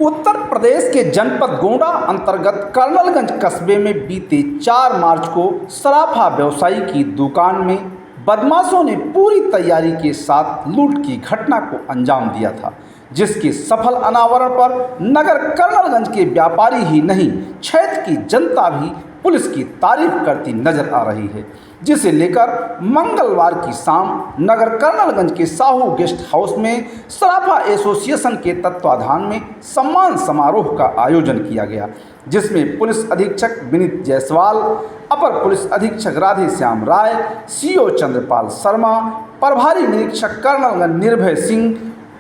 उत्तर प्रदेश के जनपद गोंडा अंतर्गत कर्नलगंज कस्बे में बीते 4 मार्च को सराफा व्यवसायी की दुकान में बदमाशों ने पूरी तैयारी के साथ लूट की घटना को अंजाम दिया था, जिसके सफल अनावरण पर नगर कर्नलगंज के व्यापारी ही नहीं, क्षेत्र की जनता भी पुलिस की तारीफ करती नजर आ रही है, जिसे लेकर मंगलवार की शाम नगर कर्नलगंज के साहू गेस्ट हाउस में सराफा एसोसिएशन के तत्वाधान में सम्मान समारोह का आयोजन किया गया, जिसमें पुलिस अधीक्षक विनीत जायसवाल, अपर पुलिस अधीक्षक राधे श्याम राय, सीओ चंद्रपाल शर्मा, प्रभारी निरीक्षक कर्नलगंज निर्भय सिंह,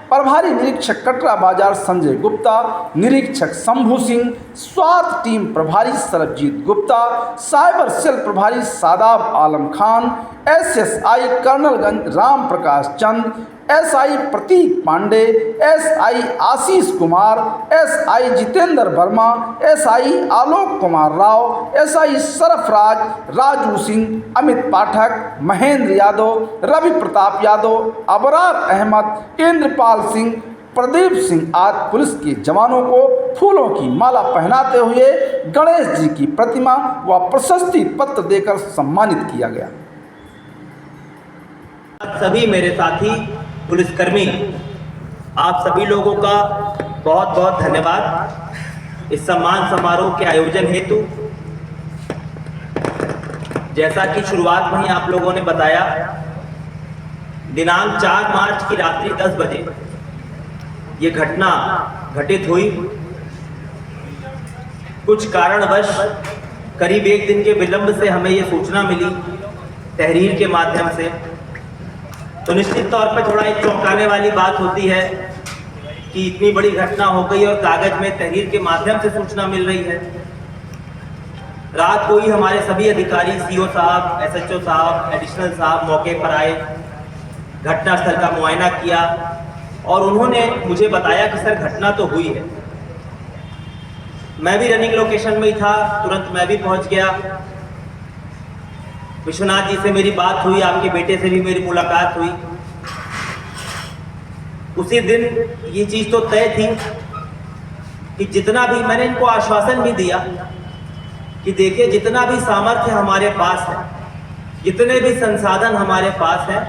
प्रभारी निरीक्षक कटरा बाजार संजय गुप्ता, निरीक्षक शंभू सिंह, स्वास्थ्य टीम प्रभारी सरबजीत गुप्ता, साइबर सेल प्रभारी सादाब आलम खान, एसएसआई कर्नलगंज राम प्रकाश चंद, एसआई प्रतीक Pandey, SI Ashish Kumar, SI Jitendra Verma, SI Alok Kumar Rao, SI Sarfaraz, Raju Singh, Amit पाठक, महेंद्र यादव, रवि प्रताप यादव, अबरार अहमद, इंद्रपाल सिंह, प्रदीप सिंह आदि पुलिस के जवानों को फूलों की माला पहनाते हुए गणेश जी की प्रतिमा व प्रशस्ति पत्र देकर सम्मानित किया गया। सभी मेरे साथी पुलिसकर्मी, आप सभी लोगों का बहुत बहुत धन्यवाद इस सम्मान समारोह के आयोजन हेतु। जैसा कि शुरुआत में ही आप लोगों ने बताया, दिनांक 4 मार्च की रात्रि 10 बजे ये घटना घटित हुई। कुछ कारणवश करीब 1 दिन के विलंब से हमें ये सूचना मिली तहरीर के माध्यम से, तो निश्चित तौर पर थोड़ा एक चौंकाने वाली बात होती है कि इतनी बड़ी घटना हो गई और कागज में तहरीर के माध्यम से सूचना मिल रही है। रात को ही हमारे सभी अधिकारी, सीओ साहब, एसएचओ साहब, एडिशनल साहब मौके पर आए, घटनास्थल का मुआयना किया और उन्होंने मुझे बताया कि सर घटना तो हुई है। मैं भी रनिंग लोकेशन में ही था, तुरंत मैं भी पहुंच गया। विश्वनाथ जी से मेरी बात हुई, आपके बेटे से भी मेरी मुलाकात हुई। उसी दिन ये चीज़ तो तय थी कि जितना भी, मैंने इनको आश्वासन भी दिया कि देखिए जितना भी सामर्थ्य हमारे पास है, जितने भी संसाधन हमारे पास हैं,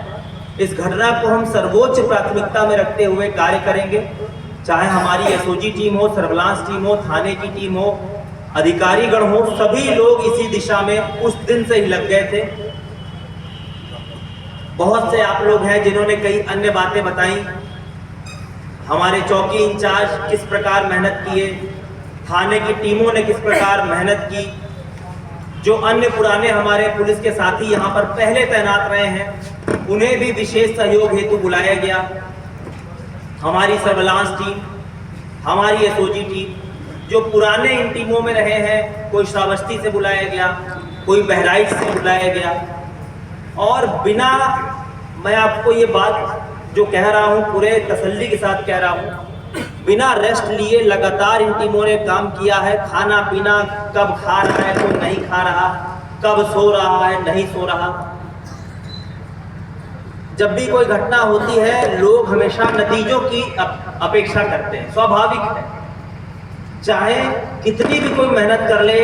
इस घटना को हम सर्वोच्च प्राथमिकता में रखते हुए कार्य करेंगे। चाहे हमारी एसओजी टीम हो, सर्विलांस टीम हो, थाने की टीम हो, अधिकारीगण हो, सभी लोग इसी दिशा में उस दिन से ही लग गए थे। बहुत से आप लोग हैं जिन्होंने कई अन्य बातें बताई। हमारे चौकी इंचार्ज किस प्रकार मेहनत किए, थाने की टीमों ने किस प्रकार मेहनत की, जो अन्य पुराने हमारे पुलिस के साथी यहाँ पर पहले तैनात रहे हैं, उन्हें भी विशेष सहयोग हेतु बुलाया गया। हमारी सर्विलांस टीम, हमारी एसओजी टीम, जो पुराने इन टीमों में रहे हैं, कोई श्रावस्ती से बुलाया गया, कोई बहराइच से बुलाया गया। और बिना, मैं आपको ये बात जो कह रहा हूँ पूरे तसल्ली के साथ कह रहा हूँ, बिना रेस्ट लिए लगातार इन टीमों ने काम किया है। खाना पीना कब खा रहा है, कोई नहीं खा रहा, कब सो रहा है, नहीं सो रहा। जब भी कोई घटना होती है, लोग हमेशा नतीजों की अपेक्षा करते हैं, स्वाभाविक है। चाहे कितनी भी कोई मेहनत कर ले,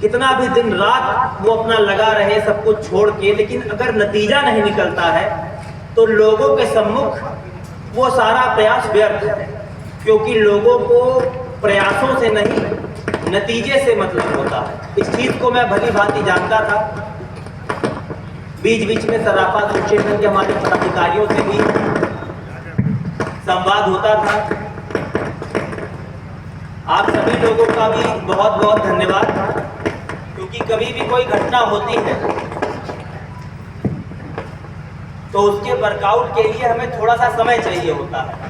कितना भी दिन रात वो अपना लगा रहे सब कुछ छोड़ के, लेकिन अगर नतीजा नहीं निकलता है तो लोगों के सम्मुख वो सारा प्रयास व्यर्थ है, क्योंकि लोगों को प्रयासों से नहीं, नतीजे से मतलब होता है। इस चीज को मैं भली भांति जानता था। बीच बीच में सराफा एसोसिएशन के हमारे पदाधिकारियों से भी संवाद होता था। आप सभी लोगों का भी बहुत बहुत धन्यवाद, क्योंकि कभी भी कोई घटना होती है तो उसके वर्कआउट के लिए हमें थोड़ा सा समय चाहिए होता है।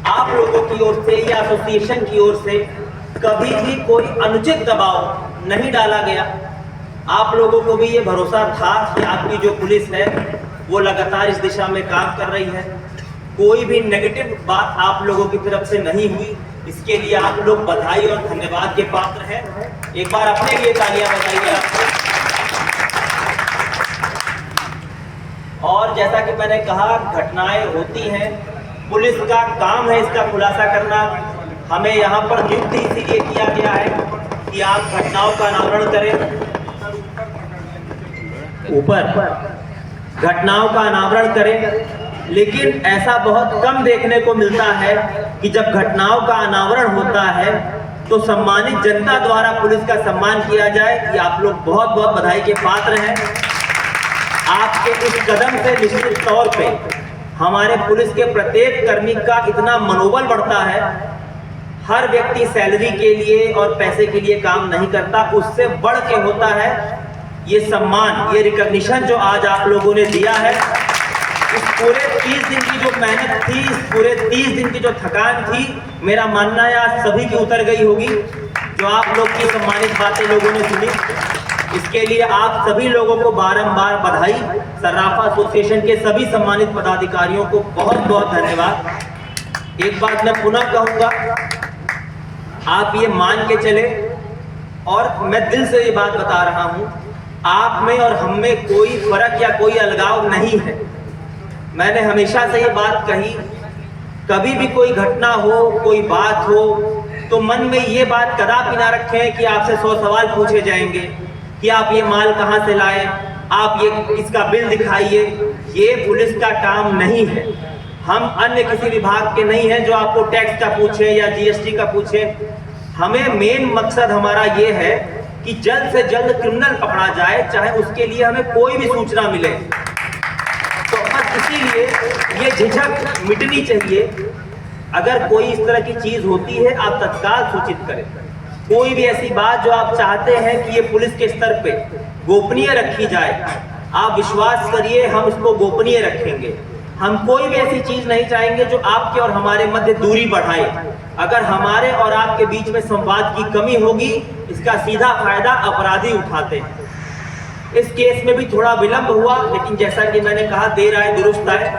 आप लोगों की ओर से या एसोसिएशन की ओर से कभी भी कोई अनुचित दबाव नहीं डाला गया। आप लोगों को भी ये भरोसा था कि आपकी जो पुलिस है वो लगातार इस दिशा में काम कर रही है। कोई भी नेगेटिव बात आप लोगों की तरफ से नहीं हुई, इसके लिए आप लोग बधाई और धन्यवाद के पात्र हैं। एक बार अपने लिए तालियां बजाइए आपको। और जैसा कि मैंने कहा, घटनाएं होती हैं, पुलिस का काम है इसका खुलासा करना, हमें यहाँ पर नियुक्त इसीलिए किया गया है कि आप घटनाओं का अनावरण करें, ऊपर घटनाओं का अनावरण करें। लेकिन ऐसा बहुत कम देखने को मिलता है कि जब घटनाओं का अनावरण होता है तो सम्मानित जनता द्वारा पुलिस का सम्मान किया जाए। ये आप लोग बहुत बहुत बधाई के पात्र हैं। आपके इस कदम से निश्चित तौर पे हमारे पुलिस के प्रत्येक कर्मी का इतना मनोबल बढ़ता है। हर व्यक्ति सैलरी के लिए और पैसे के लिए काम नहीं करता, उससे बढ़ के होता है ये सम्मान, ये रिकॉग्निशन जो आज आप लोगों ने दिया है। इस पूरे 30 दिन की जो मेहनत थी, इस पूरे 30 दिन की जो थकान थी, मेरा मानना है आज सभी की उतर गई होगी। जो आप लोग की सम्मानित बातें लोगों ने सुनी, इसके लिए आप सभी लोगों को बारंबार बधाई। सर्राफा एसोसिएशन के सभी सम्मानित पदाधिकारियों को बहुत बहुत धन्यवाद। एक बात मैं पुनः कहूँगा, आप ये मान के चले, और मैं दिल से ये बात बता रहा हूँ, आप में और हम में कोई फर्क या कोई अलगाव नहीं है। मैंने हमेशा से ये बात कही, कभी भी कोई घटना हो, कोई बात हो, तो मन में ये बात कदापि ना रखें कि आपसे 100 सवाल पूछे जाएंगे कि आप ये माल कहाँ से लाए, आप ये इसका बिल दिखाइए। ये पुलिस का काम नहीं है। हम अन्य किसी विभाग के नहीं हैं जो आपको टैक्स का पूछे या जीएसटी का पूछे। हमें मेन मकसद हमारा ये है कि जल्द से जल्द क्रिमिनल पकड़ा जाए, चाहे उसके लिए हमें कोई भी सूचना मिले। तो बस इसीलिए ये झिझक मिटनी चाहिए। अगर कोई इस तरह की चीज होती है, आप तत्काल सूचित करें। कोई भी ऐसी बात जो आप चाहते हैं कि ये पुलिस के स्तर पे गोपनीय रखी जाए, आप विश्वास करिए हम इसको गोपनीय रखेंगे। हम कोई भी ऐसी चीज नहीं चाहेंगे जो आपके और हमारे मध्य दूरी बढ़ाए। अगर हमारे और आपके बीच में संवाद की कमी होगी, इसका सीधा फायदा अपराधी उठाते हैं। इस केस में भी थोड़ा विलंब हुआ, लेकिन जैसा कि मैंने कहा, देर आए दुरुस्त आए।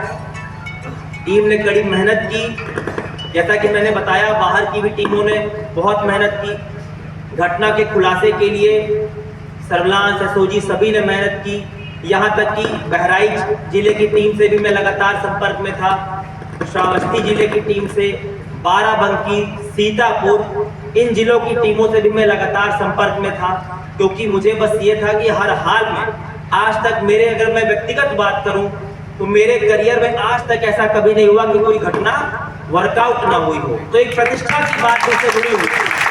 टीम ने कड़ी मेहनत की। जैसा कि मैंने बताया, बाहर की भी टीमों ने बहुत मेहनत की। घटना के खुलासे के लिए सर्विलांस, एसओजी सभी ने मेहनत की। यहाँ तक कि बहराइच जिले की टीम से भी मैं लगातार संपर्क में था, श्रावस्ती जिले की टीम से, बाराबंकी, सीतापुर, इन जिलों की टीमों से भी मैं लगातार संपर्क में था, क्योंकि मुझे बस ये था कि हर हाल में, आज तक मेरे, अगर मैं व्यक्तिगत बात करूं तो मेरे करियर में आज तक ऐसा कभी नहीं हुआ कि कोई घटना वर्कआउट ना हुई हो। तो एक प्रतिष्ठा की बात इससे जुड़ी हुई थी।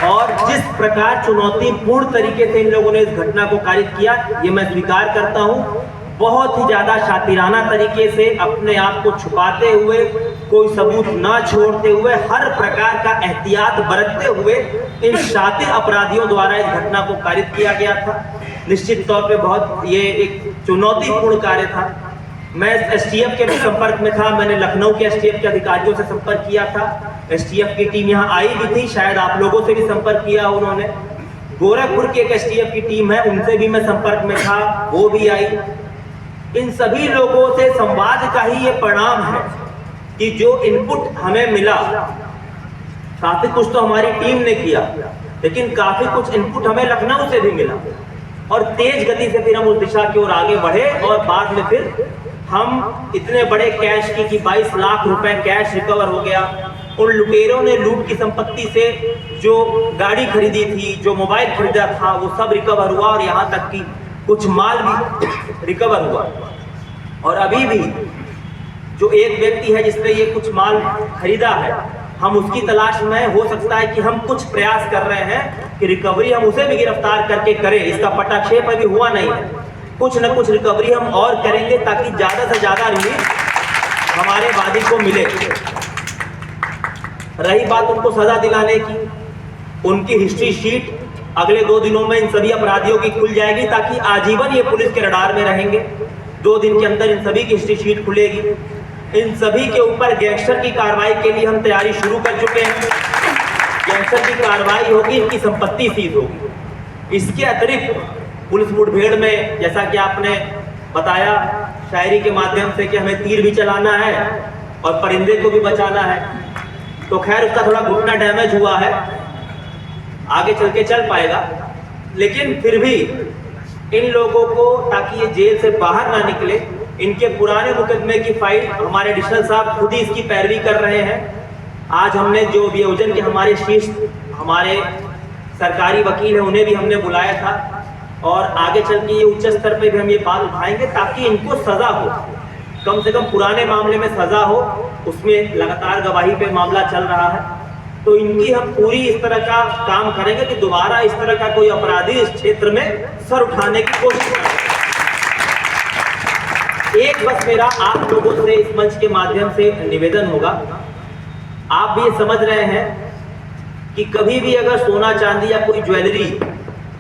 और जिस प्रकार चुनौतीपूर्ण तरीके से इन लोगों ने इस घटना को कारित किया, ये मैं स्वीकार करता हूं। बहुत ही ज्यादा शातिराना तरीके से, अपने आप को छुपाते हुए, कोई सबूत ना छोड़ते हुए, हर प्रकार का एहतियात बरतते हुए इन शातिर अपराधियों द्वारा इस घटना को कारित किया गया था। निश्चित तौर पे बहुत ये एक चुनौतीपूर्ण कार्य था। मैं एसटीएफ के भी संपर्क में था। मैंने लखनऊ के एसटीएफ के अधिकारियों से संपर्क किया था। एसटीएफ की टीम यहाँ आई भी थी, शायद आप लोगों से भी संपर्क किया उन्होंने। गोरखपुर की एक एसटीएफ की टीम है, उनसे भी मैं संपर्क में था, वो भी आई। इन सभी लोगों से संवाद का ही ये परिणाम है कि जो इनपुट हमें मिला, काफी कुछ तो हमारी टीम ने किया, लेकिन काफी कुछ इनपुट हमें लखनऊ से भी मिला, और तेज गति से फिर हम उस दिशा की ओर आगे बढ़े। और बाद में फिर हम इतने बड़े कैश की 22 लाख रुपए कैश रिकवर हो गया। उन लुटेरों ने लूट की संपत्ति से जो गाड़ी खरीदी थी, जो मोबाइल खरीदा था, वो सब रिकवर हुआ, और यहाँ तक कि कुछ माल भी रिकवर हुआ। और अभी भी जो एक व्यक्ति है जिसने ये कुछ माल खरीदा है, हम उसकी तलाश में, हो सकता है कि हम कुछ प्रयास कर रहे हैं कि रिकवरी हम उसे भी गिरफ्तार करके करें। इसका पटाक्षेप अभी हुआ नहीं है। कुछ न कुछ रिकवरी हम और करेंगे ताकि ज़्यादा से ज़्यादा रिलीफ हमारे वादी को मिले। रही बात उनको सजा दिलाने की, उनकी हिस्ट्री शीट अगले 2 दिनों में इन सभी अपराधियों की खुल जाएगी, ताकि आजीवन ये पुलिस के रडार में रहेंगे। 2 दिन के अंदर इन सभी की हिस्ट्री शीट खुलेगी। इन सभी के ऊपर गैंगस्टर की कार्रवाई के लिए हम तैयारी शुरू कर चुके हैं। गैंगस्टर की कार्रवाई होगी, इनकी संपत्ति सीज होगी। इसके अतिरिक्त पुलिस मुठभेड़ में, जैसा कि आपने बताया शायरी के माध्यम से, कि हमें तीर भी चलाना है और परिंदे को भी बचाना है, तो खैर उसका थोड़ा घुटना डैमेज हुआ है, आगे चल के चल पाएगा। लेकिन फिर भी इन लोगों को, ताकि ये जेल से बाहर ना निकले, इनके पुराने मुकदमे की फाइल हमारे एडिशनल साहब खुद ही इसकी पैरवी कर रहे हैं। आज हमने जो वियोजन के हमारे शीर्ष हमारे सरकारी वकील हैं उन्हें भी हमने बुलाया था, और आगे चल के ये उच्च स्तर पे भी हम ये बात उठाएंगे ताकि इनको सज़ा हो, कम से कम पुराने मामले में सज़ा हो। उसमें लगातार गवाही पे मामला चल रहा है, तो इनकी हम पूरी इस तरह का काम करेंगे कि दोबारा इस तरह का कोई अपराधी इस क्षेत्र में सर उठाने की कोशिश करें। एक बस मेरा आप लोगों से इस मंच के माध्यम से निवेदन होगा, आप भी ये समझ रहे हैं कि कभी भी अगर सोना चांदी या कोई ज्वेलरी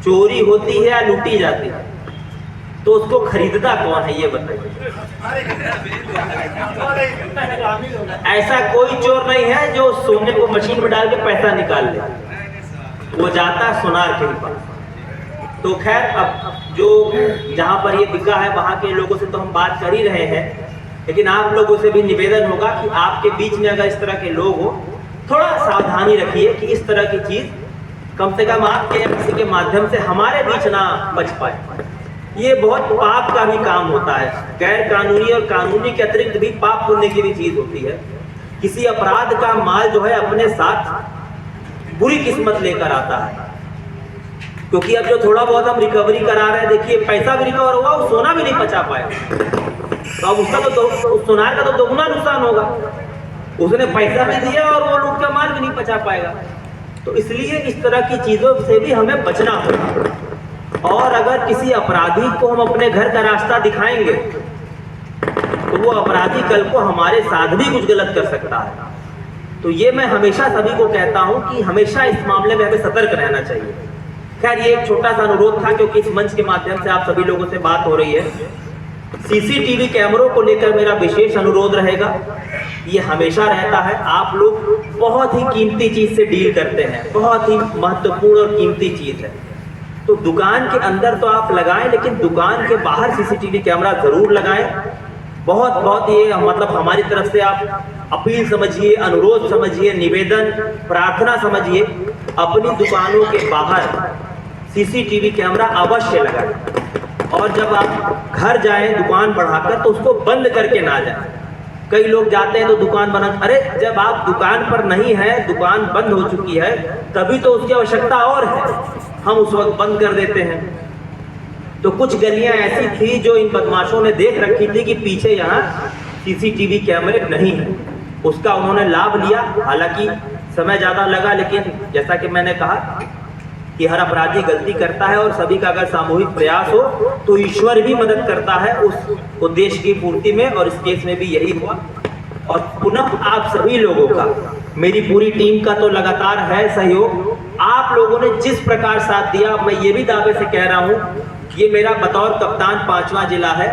चोरी होती है या लूटी जाती है तो उसको खरीदता कौन है, ये बताइए। ऐसा कोई चोर नहीं है जो सोने को मशीन में डाल के पैसा निकाल ले, वो जाता है सुनार के पास। तो खैर, अब जो जहां पर ये बिका है वहां के लोगों से तो हम बात कर ही रहे हैं, लेकिन आप लोगों से भी निवेदन होगा कि आपके बीच में अगर इस तरह के लोग हो, थोड़ा सावधानी रखिए कि इस तरह की चीज कम से कम आपके या किसी के माध्यम से हमारे बीच ना बच पाए। ये बहुत पाप का भी काम होता है, गैर कानूनी और कानूनी के अतिरिक्त भी पाप पुण्य की भी चीज होती है। किसी अपराध का माल जो है अपने साथ बुरी किस्मत लेकर आता है, क्योंकि अब जो थोड़ा बहुत हम रिकवरी करा रहे हैं, देखिए पैसा भी रिकवर हुआ, वो सोना भी नहीं बचा पाया, तो अब उसका तो सोनार का तो दोगुना नुकसान होगा। उसने पैसा भी दिया और वो लूट का माल भी नहीं बचा पाएगा। तो इसलिए इस तरह की चीजों से भी हमें बचना होगा, और अगर किसी अपराधी को हम अपने घर का रास्ता दिखाएंगे तो वो अपराधी कल को हमारे साथ भी कुछ गलत कर सकता है। तो ये मैं हमेशा सभी को कहता हूं कि हमेशा इस मामले में हमें सतर्क रहना चाहिए। खैर, ये एक छोटा सा अनुरोध था, क्योंकि इस मंच के माध्यम से आप सभी लोगों से बात हो रही है। सीसीटीवी कैमरों को लेकर मेरा विशेष अनुरोध रहेगा, ये हमेशा रहता है। आप लोग बहुत ही कीमती चीज से डील करते हैं, बहुत ही महत्वपूर्ण और कीमती चीज है। तो दुकान के अंदर तो आप लगाएं, लेकिन दुकान के बाहर सीसीटीवी कैमरा जरूर लगाएं। बहुत ये मतलब हमारी तरफ से आप अपील समझिए, अनुरोध समझिए, निवेदन, प्रार्थना समझिए। अपनी दुकानों के बाहर सीसीटीवी कैमरा अवश्य लगाएं, और जब आप घर जाएं दुकान बढ़ाकर तो उसको बंद करके ना जाएं। कई लोग जाते हैं तो दुकान बना, अरे जब आप दुकान पर नहीं है, दुकान बंद हो चुकी है, तभी तो उसकी आवश्यकता और है, हम उस वक्त बंद कर देते हैं। तो कुछ गलियां ऐसी थी जो इन बदमाशों ने देख रखी थी कि पीछे यहाँ सीसीटीवी कैमरे नहीं है, उसका उन्होंने लाभ लिया। हालांकि समय ज़्यादा लगा, लेकिन जैसा कि मैंने कहा कि हर अपराधी गलती करता है, और सभी का अगर सामूहिक प्रयास हो तो ईश्वर भी मदद करता है उस उद्देश्य की पूर्ति में, और इस केस में भी यही हुआ। और पुनः आप सभी लोगों का, मेरी पूरी टीम का तो लगातार है सहयोग। आप लोगों ने जिस प्रकार साथ दिया, मैं ये भी दावे से कह रहा हूँ, ये मेरा बतौर कप्तान 5वां जिला है।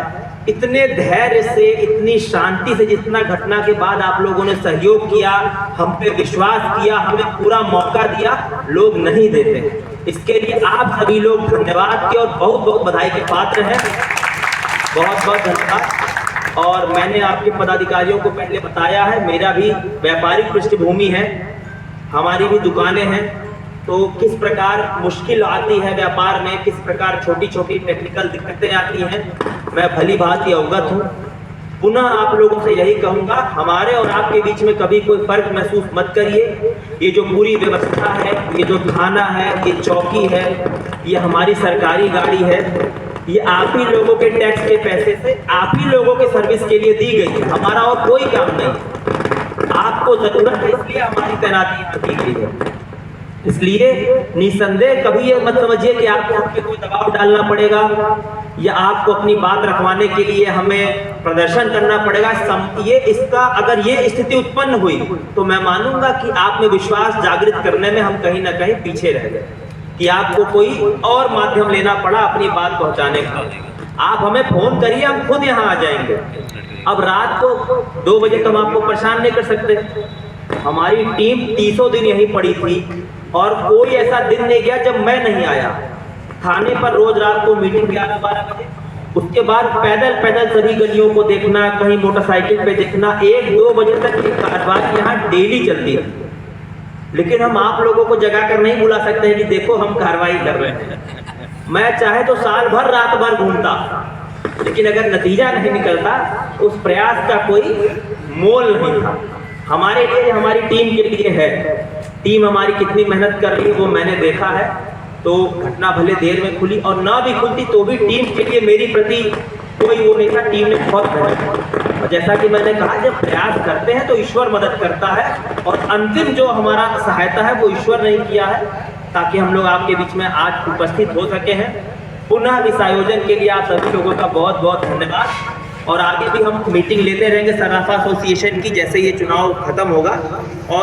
इतने धैर्य से, इतनी शांति से, जितना घटना के बाद आप लोगों ने सहयोग किया, हम पे विश्वास किया, हमें पूरा मौका दिया, लोग नहीं देते। इसके लिए आप सभी लोग धन्यवाद के और बहुत बहुत बधाई के पात्र हैं। बहुत बहुत धन्यवाद। और मैंने आपके पदाधिकारियों को पहले बताया है, मेरा भी व्यापारिक पृष्ठभूमि है, हमारी भी दुकानें हैं, तो किस प्रकार मुश्किल आती है व्यापार में, किस प्रकार छोटी छोटी टेक्निकल दिक्कतें आती हैं, मैं भली भांति अवगत हूँ। पुनः आप लोगों से यही कहूँगा, हमारे और आपके बीच में कभी कोई फर्क महसूस मत करिए। ये जो पूरी व्यवस्था है, ये जो थाना है, ये चौकी है, ये हमारी सरकारी गाड़ी है, ये आप ही लोगों के टैक्स के पैसे से आप ही लोगों के सर्विस के लिए दी गई है। हमारा और कोई काम नहीं, आपको जरूरत है इसलिए हमारी तैनाती की गई है। इसलिए निसंदेह कभी ये मत समझिए कि आपको हम पे कोई दबाव डालना पड़ेगा या आपको अपनी बात रखवाने के लिए हमें प्रदर्शन करना पड़ेगा। ये इसका अगर ये स्थिति उत्पन्न हुई तो मैं मानूंगा कि आप में विश्वास जागृत करने में हम कहीं ना कहीं पीछे रह गए, कि आपको कोई और माध्यम लेना पड़ा अपनी बात पहुंचाने का। आप हमें फोन करिए, हम खुद यहाँ आ जाएंगे। अब रात को 2 बजे तो हम आपको परेशान नहीं कर सकते। हमारी टीम 30 दिन यहीं पड़ी थी और कोई ऐसा दिन नहीं गया जब मैं नहीं आया। थाने पर रोज रात को मीटिंग 11-12 बजे, उसके बाद पैदल पैदल सभी गलियों को देखना, कहीं मोटरसाइकिल पे देखना, 1-2 बजे तक ये कार्रवाई यहाँ डेली चलती है। लेकिन हम आप लोगों को जगा कर नहीं बुला सकते हैं कि देखो हम कार्रवाई कर रहे हैं। मैं चाहे तो साल भर रात भर घूमता, लेकिन अगर नतीजा नहीं निकलता उस प्रयास का कोई मोल नहीं था। हमारे लिए, हमारी टीम के लिए है। टीम हमारी कितनी मेहनत कर रही है वो मैंने देखा है। तो घटना भले देर में खुली और ना भी खुलती तो भी टीम के लिए मेरी प्रति कोई वो नहीं था। टीम ने बहुत मेहनत की और जैसा कि मैंने कहा, जब प्रयास करते हैं तो ईश्वर मदद करता है और अंतिम जो हमारा सहायता है वो ईश्वर ने ही किया है, ताकि हम लोग आपके बीच में आज उपस्थित हो सके हैं। पुनः इस आयोजन के लिए आप सभी लोगों का बहुत बहुत धन्यवाद और आगे भी हम मीटिंग लेते रहेंगे सर्राफा एसोसिएशन की जैसे ये चुनाव खत्म होगा। और